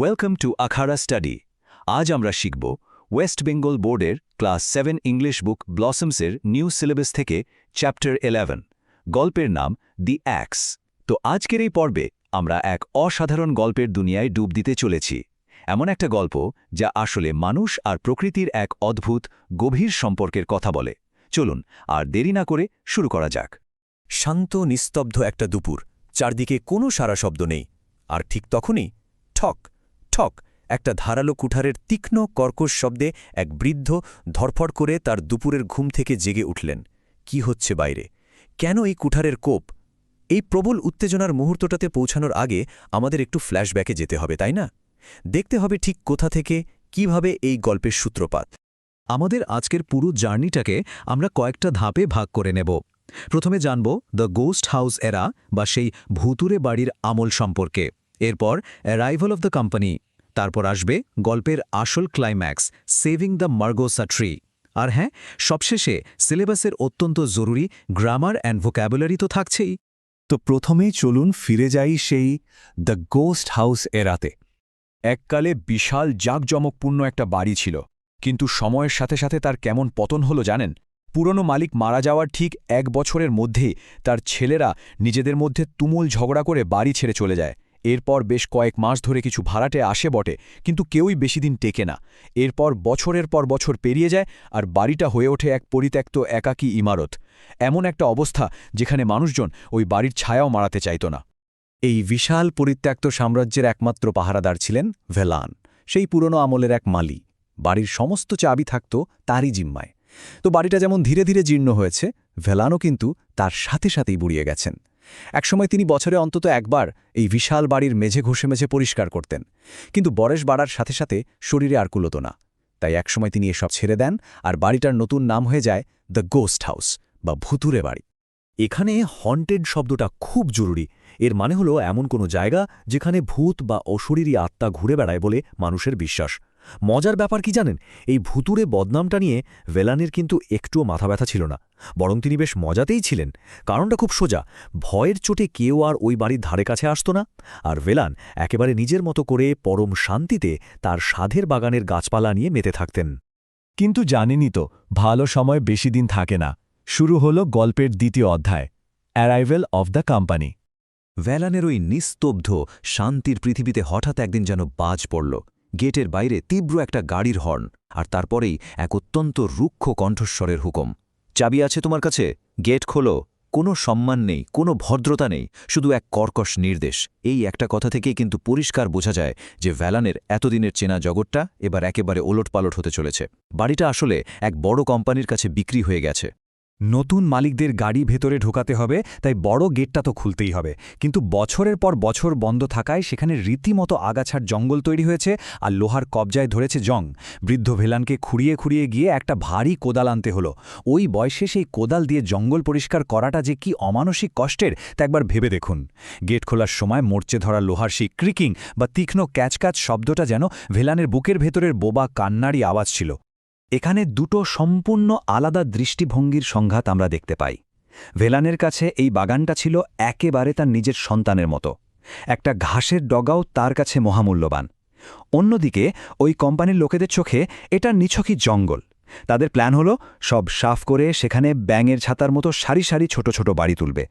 Welcome to Akhaura study. আজ আমরা শিখব ওয়েস্ট বেঙ্গল বোর্ডের ক্লাস 7 ইংলিশ বুক ব্লসমসের নিউ সিলেবাস থেকে চ্যাপ্টার 11, গল্পের নাম দি অ্যাক্স। তো আজকের এই পর্বে আমরা এক অসাধারণ গল্পের দুনিয়ায় ডুব দিতে চলেছি। এমন একটা গল্প যা আসলে মানুষ আর প্রকৃতির এক অদ্ভুত গভীর সম্পর্কের কথা বলে। চলুন আর দেরি না করে শুরু করা যাক। শান্ত নিস্তব্ধ একটা দুপুর, চারদিকে কোনো সারা শব্দ নেই। আর ঠিক তখনই ঠক ঠক একটা ধারালো কুঠারের তীক্ষ্ণ কর্কশ শব্দে এক বৃদ্ধ ধরফড় করে তার দুপুরের ঘুম থেকে জেগে উঠলেন। কি হচ্ছে বাইরে? কেন এই কুঠারের কোপ? এই প্রবল উত্তেজনার মুহূর্তটাতে পৌঁছানোর আগে আমাদের একটু ফ্ল্যাশব্যাকে যেতে হবে, তাই না? দেখতে হবে ঠিক কোথা থেকে, কিভাবে এই গল্পের সূত্রপাত। আমাদের আজকের পুরো জার্নিটাকে আমরা কয়েকটা ধাপে ভাগ করে নেব। প্রথমে জানব দ্য গোস্ট হাউস এরা বা সেই ভুতুরে বাড়ির আমল সম্পর্কে। এরপর অ্যারাইভাল অফ দ্য কোম্পানি। তারপর আসবে গল্পের আসল climax, saving the margosa tree. আর হ্যাঁ, সবশেষে সিলেবাসের অত্যন্ত জরুরি গ্রামার অ্যান্ড ভোক্যাবুলারি তো থাকছেই। তো প্রথমেই চলুন ফিরে যাই সেই দ্য গোস্ট হাউস এরাতে। এককালে বিশাল জাঁকজমকপূর্ণ একটা বাড়ি ছিল, কিন্তু সময়ের সাথে সাথে তার কেমন পতন হলো জানেন? পুরনো মালিক মারা যাওয়ার ঠিক 1 বছরের মধ্যেই তার ছেলেরা নিজেদের মধ্যে তুমুল ঝগড়া করে বাড়ি ছেড়ে চলে যায়। এরপর বেশ কয়েক মাস ধরে কিছু ভাড়াটে আসে বটে, কিন্তু কেউই বেশি দিন টেকে না। এরপর বছরের পর বছর পেরিয়ে যায় আর বাড়িটা হয়ে ওঠে এক পরিত্যক্ত একাকী ইমারত। এমন একটা অবস্থা যেখানে মানুষজন ওই বাড়ির ছায়াও মারাতে চাইত না। এই বিশাল পরিত্যক্ত সাম্রাজ্যের একমাত্র পাহারাদার ছিলেন ভেলান, সেই পুরনো আমলের এক মালি। বাড়ির সমস্ত চাবি থাকত তারই জিম্মায়। তো বাড়িটা যেমন ধীরে ধীরে জীর্ণ হয়েছে, ভেলানও কিন্তু তার সাথে সাথেই বুড়িয়ে গেছেন। একসময় তিনি বছরে অন্তত একবার এই বিশাল বাড়ির মেঝে ঘষে মেঝে পরিষ্কার করতেন, কিন্তু বয়স বাড়ার সাথে সাথে শরীরে আর কুলোতো না। তাই একসময় তিনি এসব ছেড়ে দেন আর বাড়িটার নতুন নাম হয়ে যায় দ্য গোস্ট হাউস বা ভুতুরে বাড়ি। এখানে হন্টেড শব্দটা খুব জরুরি। এর মানে হলো এমন কোনো জায়গা যেখানে ভূত বা অশরীরী আত্মা ঘুরে বেড়ায় বলে মানুষের বিশ্বাস। মজার ব্যাপার কি জানেন? এই ভুতুরে বদনামটা নিয়ে ভেলানের কিন্তু একটুও মাথা ব্যথা ছিল না, বরং তিনি বেশ মজাতেই ছিলেন। কারণটা খুব সোজা, ভয়ের চোটে কেউ আর ওই বাড়ির ধারে কাছে আসত না। আর ভেলান একেবারে নিজের মতো করে পরম শান্তিতে তার সাধের বাগানের গাছপালা নিয়ে মেতে থাকতেন। কিন্তু জানেনই তো, ভালো সময় বেশি দিন থাকে না। শুরু হলো গল্পের দ্বিতীয় অধ্যায়, অ্যারাইভেল অফ দ্য কোম্পানি। ভেলানের ওই নিস্তব্ধ শান্তির পৃথিবীতে হঠাৎ একদিন যেন বাজ পড়ল। গেটের বাইরে তীব্র একটা গাড়ির হর্ন, আর তারপরেই এক অত্যন্ত রুক্ষ কণ্ঠস্বরের হুকুম, চাবি আছে তোমার কাছে, গেট খোলো। কোনো সম্মান নেই, কোনো ভদ্রতা নেই, শুধু এক কর্কশ নির্দেশ। এই একটা কথা থেকেই কিন্তু পরিষ্কার বোঝা যায় যে ভ্যালানের এতদিনের চেনা জগৎটা এবার একেবারে ওলটপালট হতে চলেছে। বাড়িটা আসলে এক বড় কোম্পানির কাছে বিক্রি হয়ে গেছে। নতুন মালিকদের গাড়ি ভেতরে ঢোকাতে হবে, তাই বড় গেটটা তো খুলতেই হবে। কিন্তু বছরের পর বছর বন্ধ থাকায় সেখানে রীতিমতো আগাছার জঙ্গল তৈরি হয়েছে আর লোহার কবজায় ধরেছে জং। বৃদ্ধ ভেলানকে খুঁড়িয়ে খুঁড়িয়ে গিয়ে একটা ভারী কোদাল আনতে হলো। ওই বয়সে সেই কোদাল দিয়ে জঙ্গল পরিষ্কার করাটা যে কি অমানসিক কষ্টের তা একবার ভেবে দেখুন। গেট খোলার সময় মরচে ধরা লোহার সেই ক্রিকিং বা তীক্ষ্ণ ক্যাচক্যাচ শব্দটা যেন ভেলানের বুকের ভেতরের বোবা কান্নারই আওয়াজ ছিল। এখানে দুটো সম্পূর্ণ আলাদা দৃষ্টিভঙ্গির সংঘাত আমরা দেখতে পাই। ভেলানের কাছে এই বাগানটা ছিল একেবারে তার নিজের সন্তানের মতো। একটা ঘাসের ডগাও তার কাছে মহামূল্যবান। অন্যদিকে ওই কোম্পানির লোকেদের চোখে এটা নিছকই জঙ্গল। তাদের প্ল্যান হলো সব সাফ করে সেখানে ব্যাঙের ছাতার মতো সারি সারি ছোট ছোট বাড়ি তুলবে।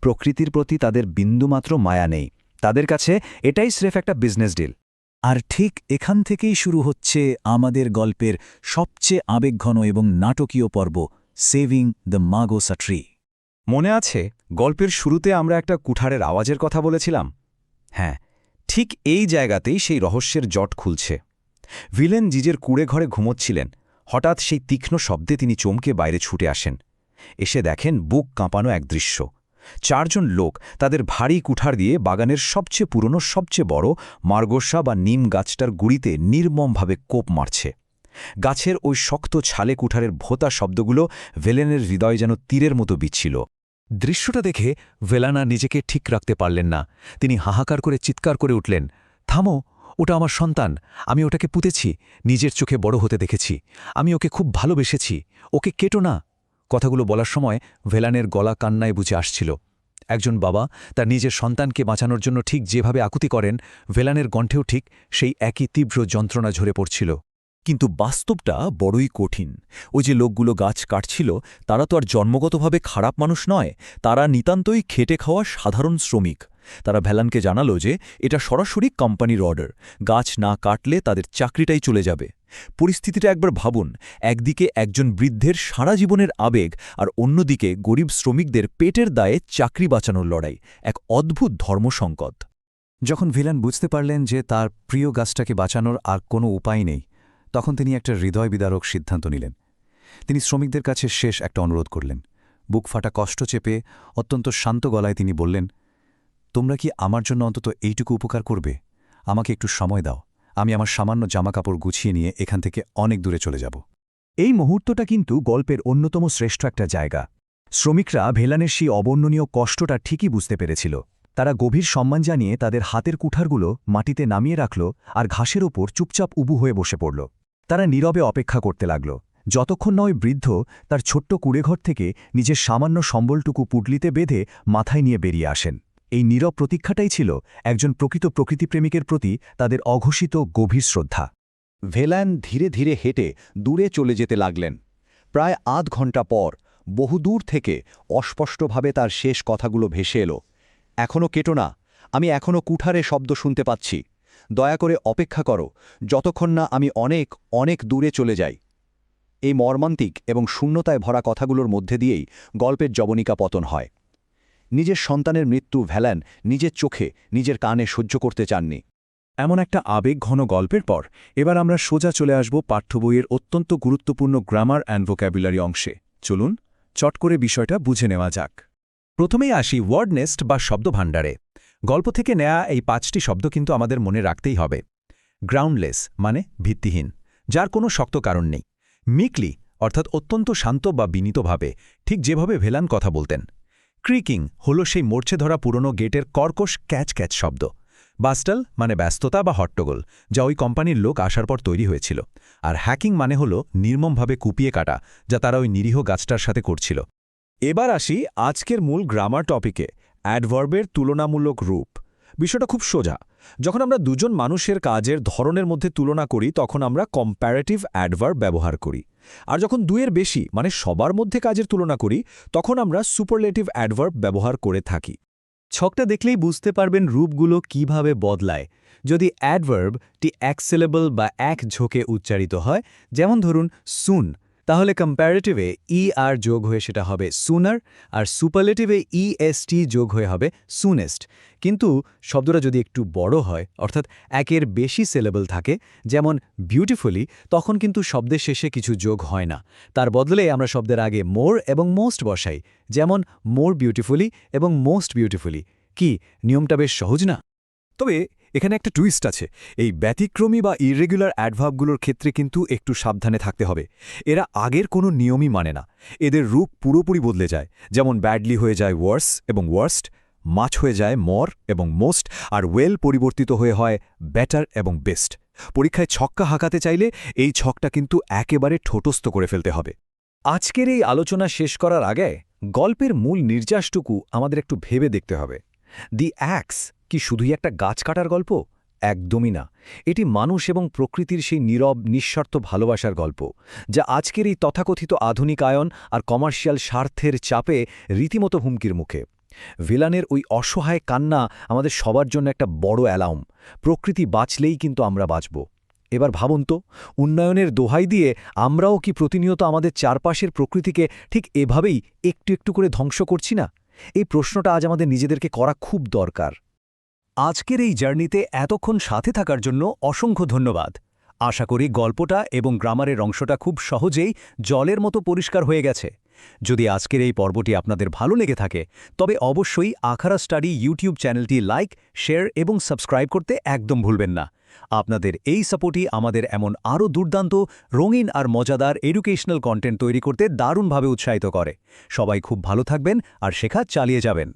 প্রকৃতির প্রতি তাদের বিন্দুমাত্র মায়া নেই। তাদের কাছে এটাই স্রেফ একটা বিজনেস ডিল। আর ঠিক এখান থেকেই শুরু হচ্ছে আমাদের গল্পের সবচেয়ে আবেগঘন এবং নাটকীয় পর্ব, সেভিং দ্য মার্গোসা ট্রি। মনে আছে গল্পের শুরুতে আমরা একটা কুঠারের আওয়াজের কথা বলেছিলাম? হ্যাঁ, ঠিক এই জায়গাতেই সেই রহস্যের জট খুলছে। ভিলেন জিজের কুঁড়ে ঘরে ঘুমোচ্ছিলেন, হঠাৎ সেই তীক্ষ্ণ শব্দে তিনি চমকে বাইরে ছুটে আসেন। এসে দেখেন বুক কাঁপানো এক দৃশ্য। 4 জন লোক তাদের ভারী কুঠার দিয়ে বাগানের সবচেয়ে পুরনো সবচেয়ে বড় মার্গোসা বা নিম গাছটার গুড়িতে নির্মমভাবে কোপ মারছে। গাছের ওই শক্ত ছালে কুঠারের ভোঁতা শব্দগুলো ভেলেনের হৃদয় যেন তীরের মতো বিচ্ছিল। দৃশ্যটা দেখে ভেলানা নিজেকে ঠিক রাখতে পারলেন না। তিনি হাহাকার করে চিৎকার করে উঠলেন, থামো, ওটা আমার সন্তান, আমি ওটাকে পুঁতেছি, নিজের চোখে বড় হতে দেখেছি, আমি ওকে খুব ভালোবেসেছি, ওকে কেটো না। কথাগুলো বলার সময় ভেলানের গলা কান্নায় বুঝে আসছিল। একজন বাবা তার নিজের সন্তানকে বাঁচানোর জন্য ঠিক যেভাবে আকুতি করেন, ভেলানের কণ্ঠেও ঠিক সেই একই তীব্র যন্ত্রণা ঝরে পড়ছিল। কিন্তু বাস্তবটা বড়ই কঠিন। ওই যে লোকগুলো গাছ কাটছিল, তারা তো আর জন্মগতভাবে খারাপ মানুষ নয়, তারা নিতান্তই খেটে খাওয়া সাধারণ শ্রমিক। তারা ভেলানকে জানালো যে এটা সরাসরি কোম্পানির অর্ডার, গাছ না কাটলে তাদের চাকরিটাই চলে যাবে। পরিস্থিতিটা একবার ভাবুন, একদিকে একজন বৃদ্ধের সারা জীবনের আবেগ, আর অন্যদিকে গরিব শ্রমিকদের পেটের দায়ে চাকরি বাঁচানোর লড়াই, এক অদ্ভুত ধর্মসংকট। যখন ভিলান বুঝতে পারলেন যে তার প্রিয় গাছটাকে বাঁচানোর আর কোনো উপায় নেই, তখন তিনি একটা হৃদয় বিদারক সিদ্ধান্ত নিলেন। তিনি শ্রমিকদের কাছে শেষ একটা অনুরোধ করলেন। বুক ফাটা কষ্ট চেপে অত্যন্ত শান্ত গলায় তিনি বললেন, তোমরা কি আমার জন্য অন্তত এইটুকু উপকার করবে? আমাকে একটু সময় দাও, আমি আমার সামান্য জামাকাপড় গুছিয়ে নিয়ে এখান থেকে অনেক দূরে চলে যাব। এই মুহূর্তটা কিন্তু গল্পের অন্যতম শ্রেষ্ঠ একটা জায়গা। শ্রমিকরা ভেলানের সেই অবর্ণনীয় কষ্টটা ঠিকই বুঝতে পেরেছিল। তারা গভীর সম্মান জানিয়ে তাদের হাতের কুঠারগুলো মাটিতে নামিয়ে রাখল আর ঘাসের ওপর চুপচাপ উবু হয়ে বসে পড়ল। তারা নীরবে অপেক্ষা করতে লাগল, যতক্ষণ না ওই বৃদ্ধ তার ছোট্ট কুড়েঘর থেকে নিজের সামান্য সম্বলটুকু পুটলিতে বেঁধে মাথায় নিয়ে বেরিয়ে আসেন। এই নীরব প্রতীক্ষাটাই ছিল একজন প্রকৃত প্রকৃতিপ্রেমিকের প্রতি তাদের অঘোষিত গভীর শ্রদ্ধা। ভেলান ধীরে ধীরে হেঁটে দূরে চলে যেতে লাগলেন। প্রায় আধ ঘণ্টা পর বহুদূর থেকে অস্পষ্টভাবে তার শেষ কথাগুলো ভেসে এলো। এখনও কেটো না, আমি এখনও কুঠারে শব্দ শুনতে পাচ্ছি। দয়া করে অপেক্ষা করো, যতক্ষণ না আমি অনেক অনেক দূরে চলে যাই। এই মর্মান্তিক এবং শূন্যতায় ভরা কথাগুলোর মধ্যে দিয়েই গল্পের জবনিকা পতন হয়। নিজের সন্তানের মৃত্যু ভ্যালান নিজের চোখে, নিজের কানে সহ্য করতে চাননি। এমন একটা আবেগঘন গল্পের পর এবার আমরা সোজা চলে আসব পাঠ্যবইয়ের অত্যন্ত গুরুত্বপূর্ণ গ্রামার অ্যান্ড ভোক্যাবুলারি অংশে। চলুন চট করে বিষয়টা বুঝে নেওয়া যাক। প্রথমেই আসি ওয়ার্ড নেস্ট বা শব্দভাণ্ডারে। গল্প থেকে নেয়া এই 5টি শব্দ কিন্তু আমাদের মনে রাখতেই হবে। গ্রাউন্ডলেস মানে ভিত্তিহীন, যার কোনো শক্ত কারণ নেই। মিকলি অর্থাৎ অত্যন্ত শান্ত বা বিনীতভাবে, ঠিক যেভাবে ভেলান কথা বলতেন। ক্রিকিং হল সেই মরছে ধরা পুরনো গেটের কর্কশ ক্যাচ ক্যাচ শব্দ। বাস্টাল মানে ব্যস্ততা বা হট্টগোল, যা ওই কোম্পানির লোক আসার পর তৈরি হয়েছিল। আর হ্যাকিং মানে হল নির্মমভাবে কুপিয়ে কাটা, যা তারা ওই নিরীহ গাছটার সাথে করছিল। এবার আসি আজকের মূল গ্রামার টপিকে, অ্যাডভার্বের তুলনামূলক রূপ। বিষয়টা খুব সোজা। যখন আমরা দুজন মানুষের কাজের ধরনের মধ্যে তুলনা করি, তখন আমরা কম্প্যারেটিভ অ্যাডভার্ব ব্যবহার করি। আর যখন দুইয়ের বেশি মানে সবার মধ্যে কাজের তুলনা করি, তখন আমরা সুপারলেটিভ অ্যাডভার্ব ব্যবহার করে থাকি। ছকটা দেখলেই বুঝতে পারবেন রূপগুলো কিভাবে বদলায়। যদি অ্যাডভার্বটি এক সিলেবল বা এক ঝোঁকে উচ্চারিত হয়, যেমন ধরুন সুন, তাহলে কম্প্যারেটিভে আর যোগ হয়ে সেটা হবে সুনার, আর সুপারলেটিভে এসটি যোগ হয়ে হবে সুনেস্ট। কিন্তু শব্দটা যদি একটু বড় হয়, অর্থাৎ একের বেশি সিলেবল থাকে, যেমন বিউটিফুলি, তখন কিন্তু শব্দের শেষে কিছু যোগ হয় না। তার বদলে আমরা শব্দের আগে মোর এবং মোস্ট বসাই, যেমন মোর বিউটিফুলি এবং মোস্ট বিউটিফুলি। কি নিয়মটা বেশ সহজ না? তবে এখানে একটা টুইস্ট আছে। এই ব্যতিক্রমী বা ইররেগুলার অ্যাডভার্বগুলোর ক্ষেত্রে কিন্তু একটু সাবধানে থাকতে হবে। এরা আগের কোনো নিয়মই মানে না, এদের রূপ পুরোপুরি বদলে যায়। যেমন ব্যাডলি হয়ে যায় ওয়ার্স এবং ওয়ার্স্ট, মাছ হয়ে যায় মর এবং মোস্ট, আর ওয়েল পরিবর্তিত হয়ে হয় বেটার এবং বেস্ট। পরীক্ষায় ছক্কা হাঁকাতে চাইলে এই ছকটা কিন্তু একেবারে ঠোঁটস্থ করে ফেলতে হবে। আজকের এই আলোচনা শেষ করার আগে গল্পের মূল নির্যাসটুকু আমাদের একটু ভেবে দেখতে হবে। দি অ্যাক্স কি শুধুই একটা গাছ কাটার গল্প? একদমই না। এটি মানুষ এবং প্রকৃতির সেই নীরব নিঃস্বার্থ ভালোবাসার গল্প, যা আজকের এই তথাকথিত আধুনিকায়ন আর কমার্শিয়াল স্বার্থের চাপে রীতিমতো হুমকির মুখে। ভিলানের ওই অসহায় কান্না আমাদের সবার জন্য একটা বড় অ্যালার্ম। প্রকৃতি বাঁচলেই কিন্তু আমরা বাঁচব। এবার ভাবুন তো, উন্নয়নের দোহাই দিয়ে আমরাও কি প্রতিনিয়ত আমাদের চারপাশের প্রকৃতিকে ঠিক এভাবেই একটু একটু করে ধ্বংস করছি না? এই প্রশ্নটা আজ আমাদের নিজেদেরকে করা খুব দরকার। আজকের এই জার্নিতে এতক্ষণ সাথে থাকার জন্য অসংখ্য ধন্যবাদ। আশা করি গল্পটা এবং গ্রামারের অংশটা খুব সহজেই জলের মতো পরিষ্কার হয়ে গেছে। যদি আজকের এই পর্বটি আপনাদের ভালো লেগে থাকে, তবে অবশ্যই আখাড়া স্টাডি ইউটিউব চ্যানেলটি লাইক, শেয়ার এবং সাবস্ক্রাইব করতে একদম ভুলবেন না। আপনাদের এই সাপোর্টই আমাদের এমন আরও দুর্দান্ত, রঙিন আর মজাদার এডুকেশনাল কন্টেন্ট তৈরি করতে দারুণভাবে উৎসাহিত করে। সবাই খুব ভালো থাকবেন আর শেখা চালিয়ে যাবেন।